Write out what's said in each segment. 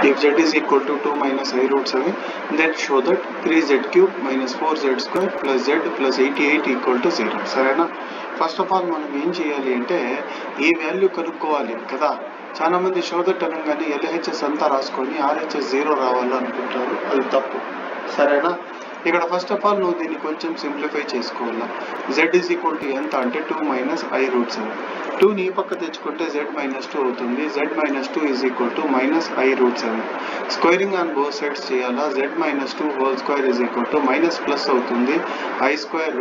If z is equal to 2 minus I root 7, then show that 3z cube minus 4z square plus z plus 88 equal to 0. సరేనా? First of all మనం ఏం చేయాలి అంటే ఈ value కనుక్కోవాలి కదా. చాలా మంది షో దట్ అనగానే LHS అంతా రాసుకొని RHS 0 రావాలనుకుంటారు, అది తప్పు. సరేనా? ఇక్కడ ఫస్ట్ ఆఫ్ ఆల్ నువ్వు దీన్ని కొంచెం సింప్లిఫై చేసుకోవాలా. z is equal to ఎంత అంటే 2 minus I root 7. 2ని ఈ పక్క తెచ్చుకుంటే z minus 2 అవుతుంది. z minus 2 is equal to minus I root 7. Squaring on both sides చేయాలా. z minus 2 whole square is equal to minus plus అవుతుంది. I square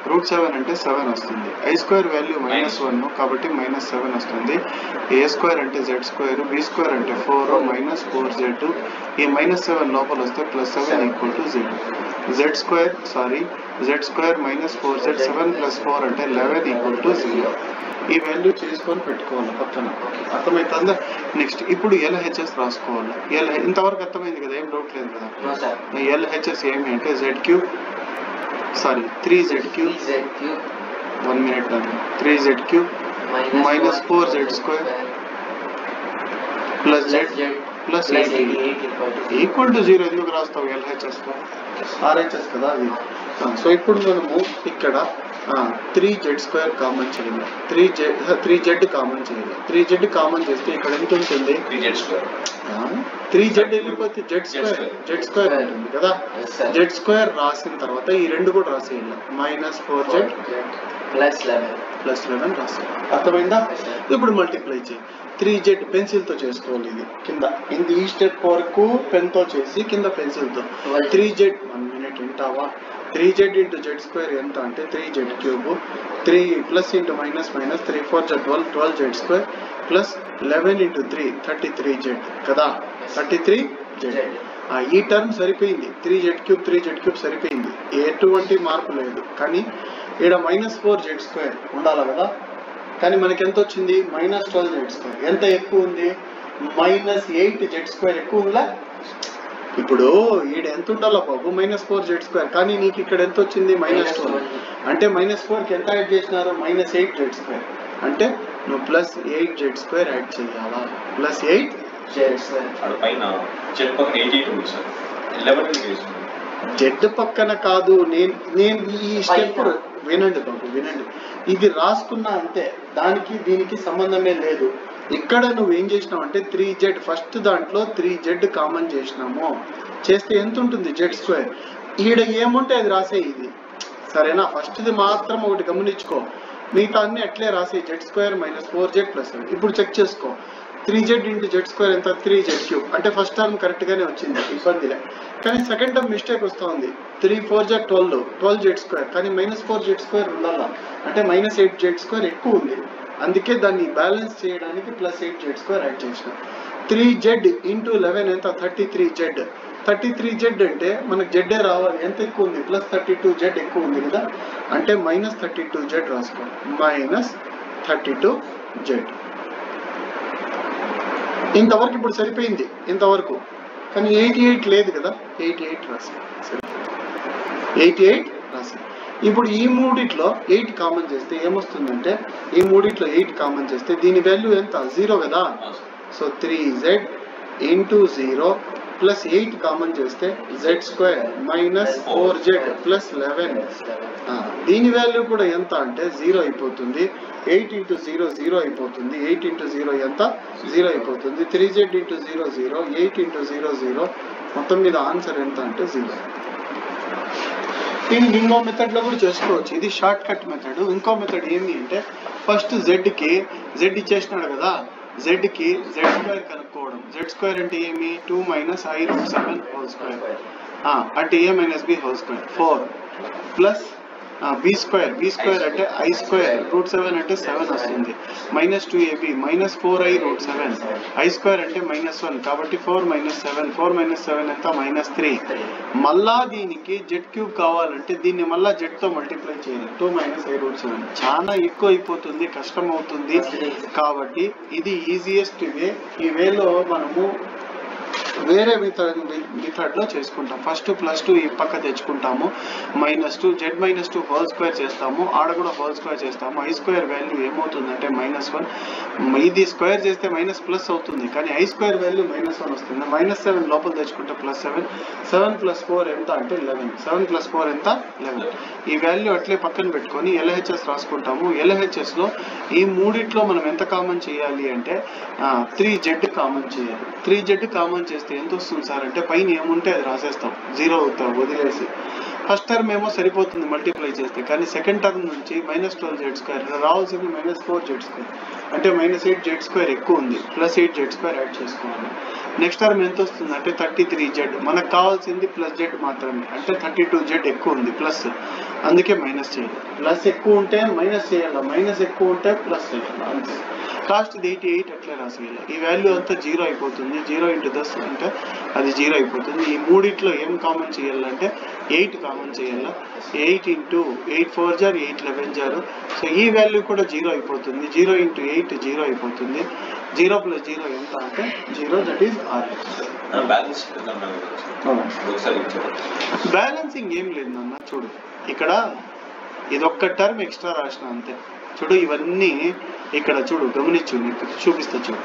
రూట్ 7 అంటే 7 వస్తుంది. I square వాల్యూ -1 కాబట్టి -7 వస్తుంది. A square అంటే z square, b square అంటే 4 minus 4z. ఈ -7 లోపల వస్తే +7 equal to 0. z square minus 4z 7 plus 4 అంటే 11 equal to 0. ఈ వాల్యూ చేసుకొని పెట్టుకోవాలి పక్కన. అర్థమవుతుందా? నెక్స్ట్ ఇప్పుడు LHS రాసుకోవాలి. ఇంతవరకు అర్థమైంది కదా, ఏం డౌట్ లేదు కదా. LHS ఏమి అంటే3z cube 1 minute 3z cube minus 4z square plus z plus 88 equal to 0. ఎందుకు రాస్తావు LHS లో? RHS కదా అది. సో ఇప్పుడు మనము ఇక్కడ 3z square కామన్ చేయాలి. 3z కామన్ చేయాలి. 3z కామన్ చేస్తే ఇక్కడ ఎంత ఉంటుంది? 3z వెళ్ళిపోతే z square ఉంటుంది కదా. z square రాసిన తర్వాత ఈ రెండు కూడా రాసేయాలి. -4z plus 11 రాసేయాలి. అర్థమైందా? ఇప్పుడు మల్టిప్లై చేయి. 3z పెన్సిల్ తో చేసుకోవాలి. ఇది కింద ఈ స్టెప్ వరకు పెన్ తో చేసి కింద పెన్సిల్ తో 3z 1 minute వింటావా. 3z into z square ఎంత అంటే 3z cube 3 plus into minus 3 4 12z square plus 11 into 3 33z కదా. 33z. ఈ టర్మ్ సరిపోయింది. 3z cube సరిపోయింది. ఎటువంటి మార్పు లేదు. కానీ ఇక్కడ -4z square ఉండాలి కదా. కానీ మనకి ఎంత వచ్చింది? -12z square. ఎంత ఎక్కువ ఉంది? -8z square ఎక్కువ ఉందా? ఇప్పుడు ఈడ ఎంత ఉండాలో బాబు? -4z square. కానీ నీకు ఇక్కడ ఎంత వచ్చింది? -12. అంటే -4కి ఎంత యాడ్ చేసినారు? -8z square. అంటే నువ్వు +8z square యాడ్ చేయాలా. +8z square. z పక్కన కాదు. నేను ఈ స్టెప్ వినండి బాబు, వినండి. ఇది రాసుకున్నా అంతే, దానికి దీనికి సంబంధమే లేదు. ఇక్కడ నువ్వు ఏం చేసినావు అంటే 3z ఫస్ట్ దాంట్లో 3z కామన్ చేసినాము. చేస్తే ఎంత ఉంటుంది? z square. ఈడ ఏముంటే అది రాసే ఇది. సరేనా? ఫస్ట్ది మాత్రం ఒకటి గమనించుకో, మిగతా అన్ని అట్లే రాసే. z square minus 4z plus 7. ఇప్పుడు చెక్ చేసుకో. 3z into z square ఎంత? 3z cube. అంటే ఫస్ట్ టర్మ్ కరెక్ట్ గానే వచ్చింది, ఇబ్బందిలే. కానీ సెకండ్ టర్మ్ మిస్టేక్ వస్తూ ఉంది. 3 4z 12z square. కానీ -4z square ఉండాలా. అంటే -8z square ఎక్కువ ఉంది. అందుకే దాన్ని బ్యాలెన్స్ చేయడానికి +8z square యాడ్ చేసిన. 3z into 11 ఎంత? 33z. 33z అంటే మనకు z రావాలి. ఎంత ఎక్కువ ఉంది? +32z ఎక్కువ ఉంది కదా. అంటే -32z రాసుకో. -32z. ఇంతవరకు ఇప్పుడు సరిపోయింది ఇంతవరకు. కానీ 88 లేదు కదా. 88 రాసి 88 రాసి. ఇప్పుడు ఈ మూడిట్లో 8 కామన్ చేస్తే ఏమొస్తుందంటే, ఈ మూడిట్లో 8 కామన్ చేస్తే దీని వాల్యూ ఎంత? 0 కదా. So 3z into 0 plus 8 common చేస్తే z square minus 4z plus 11. దీని వాల్యూ కూడా ఎంత అంటే 0 అయిపోతుంది. 8 into 0 0 అయిపోతుంది. 8 into 0 ఎంత? 0 అయిపోతుంది. 3z into 0 0, 8 into 0 0. మొత్తం మీద ఆన్సర్ ఎంత అంటే 0. దీన్ని ఇంకో మెథడ్ లో కూడా చేసుకోవచ్చు. ఇది షార్ట్ కట్ మెథడ్. ఇంకో మెథడ్ ఏంటి అంటే, ఫస్ట్ z ఇచ్చేసినాడు కదా, z కి z స్క్వేర్ కనుక్కోవడం. z స్క్వేర్ అంటే ఏమి? 2 minus I root 7 whole square. అంటే a minus b whole square 4 plus b square అంటే I square root 7 అంటే 7 వస్తుంది. -2ab -4I root 7. I square అంటే -1 కాబట్టి 4 - 7 4 - 7 ఎంత? -3. మళ్ళా దీనికి z క్యూబ్ కావాలంటే దీన్ని మళ్ళా z తో మల్టిప్లై చేయాలి. 2 - I root 7 చాలా ఎక్కువ అయిపోతుంది, కష్టం అవుతుంది. కాబట్టి ఇది ఈజియెస్ట్ వే. ఈ వేలో మనము వేరే మెథడ్లో చేసుకుంటాం. ఫస్ట్ +2 ఈ పక్క తెచ్చుకుంటాము, -2 z-2 హోల్ స్క్వేర్ చేస్తాము, ఆడ కూడా హోల్ స్క్వేర్ చేస్తాము. i స్క్వేర్ వాల్యూ ఏమవుతుందంటే -1, ఇది స్క్వేర్ చేస్తే ప్లస్ అవుతుంది, కానీ i స్క్వేర్ వాల్యూ -1 వస్తుంది. -7 లోపల తెచ్చుకుంటే +7, 7 + 4 ఎంత అంటే 11, 7 + 4 ఎంత 11. ఈ వాల్యూ అట్లే పక్కన పెట్టుకొని LHS రాసుకుంటాము. LHSలో ఈ మూడిట్లో మనం ఎంత కామన్ చేయాలి అంటే 3z కామన్ చేయాలి. 3z కామన్ చేస్తే ఎంత వస్తుంది సార్ అంటే పైన ఏముంటే అది రాసేస్తాం, 0 వదిలేసి. ఫస్ట్ టర్మ్ ఏమో సరిపోతుంది మల్టిప్లై చేస్తే, కానీ సెకండ్ టర్మ్ నుంచి -12z² రావాల్సింది -4z², అంటే -8z² ఎక్కువ ఉంది, +8z² యాడ్ చేసుకోవాలి. నెక్స్ట్ టర్మ్ ఎంత వస్తుంది అంటే 33z, మనకు కావాల్సింది +z మాత్రమే, అంటే 32z ఎక్కువ ఉంది ప్లస్, అందుకే మైనస్ చేయాలి. ప్లస్ ఎక్కువ ఉంటే మైనస్ చేయాలి, మైనస్ ఎక్కువ ఉంటే ప్లస్ చేయాలి, అంతే. లాస్ట్ 88 అట్లే రాసేయాలి. ఈ వాల్యూ అంతా 0 అయిపోతుంది, 0 × 10 అంటే అది 0 అయిపోతుంది. ఈ మూడిట్లో ఏం కామన్ చేయాలంటే 8 కామన్ చేయాలి. 8 × 8 4 = 8 11 = 0. సో ఈ వాల్యూ కూడా 0 అయిపోతుంది, 0 × 8 0 అయిపోతుంది. 0 + 0 ఎంత అంటే 0, దట్ ఈస్ RH. బ్యాలెన్సింగ్ ఏం లేదు నాన్న, చూడు ఇక్కడ ఇదొక్క టర్మ్ ఎక్స్ట్రా రాసిన అంతే. చూడు ఇవన్నీ ఇక్కడ చూడు, గమనించు, నీకు చూపిస్తా చూడు.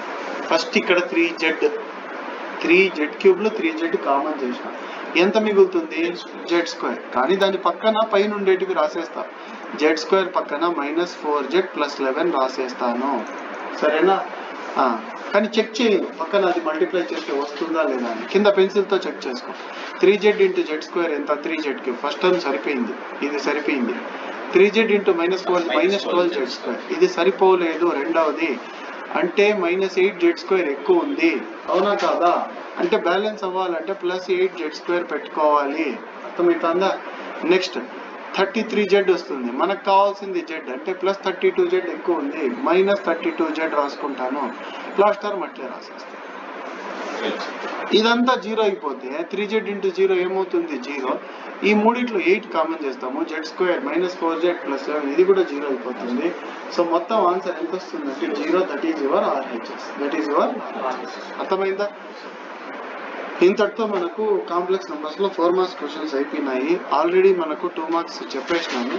ఫస్ట్ ఇక్కడ 3z³ లో 3z కామన్ చేసిన, ఎంత మిగులుతుంది z², కానీ దాని పక్కన పైన ఉండేటివి రాసేస్తా. z² పక్కన -4z + 11 రాసేస్తాను, సరేనా? కానీ చెక్ చేయను పక్కన అది మల్టిప్లై చేస్తే వస్తుందా లేదా అని, కింద పెన్సిల్తో చెక్ చేసుకో. 3z × z² ఎంత 3z³, ఫస్ట్ టర్మ్ సరిపోయింది, ఇది సరిపోయింది. 3z × -4 -12z², ఇది సరిపోలేదు రెండవది, అంటే -8z² ఎక్కువ ఉంది, అవునా కాదా? అంటే బ్యాలెన్స్ అవ్వాలంటే +8z² పెట్టుకోవాలి, అర్థమవుతుందా? నెక్స్ట్ 33z వస్తుంది, మనకు కావాల్సింది z, అంటే +32z ఎక్కువ ఉంది, -32z రాసుకుంటాను. లాస్ట్ టర్మ్ అట్లే రాసేస్తాను. ఇదంతా 0 అయిపోతే 3z × 0 ఏమవుతుంది 0. ఈ మూడిట్లో 8 కామన్ చేస్తాము, z² -4z + 11, ఇది కూడా 0 అయిపోతుంది. సో మొత్తం ఆన్సర్ ఎంత వస్తుంది అంటే 0, that is your RHS, that is your RHS. అర్థమైందా? ఇంతటితో మనకు కాంప్లెక్స్ నెంబర్స్లో 4 మార్క్స్ క్వశ్చన్స్ అయిపోయినాయి. ఆల్రెడీ మనకు 2 మార్క్స్ చెప్పేసినాము.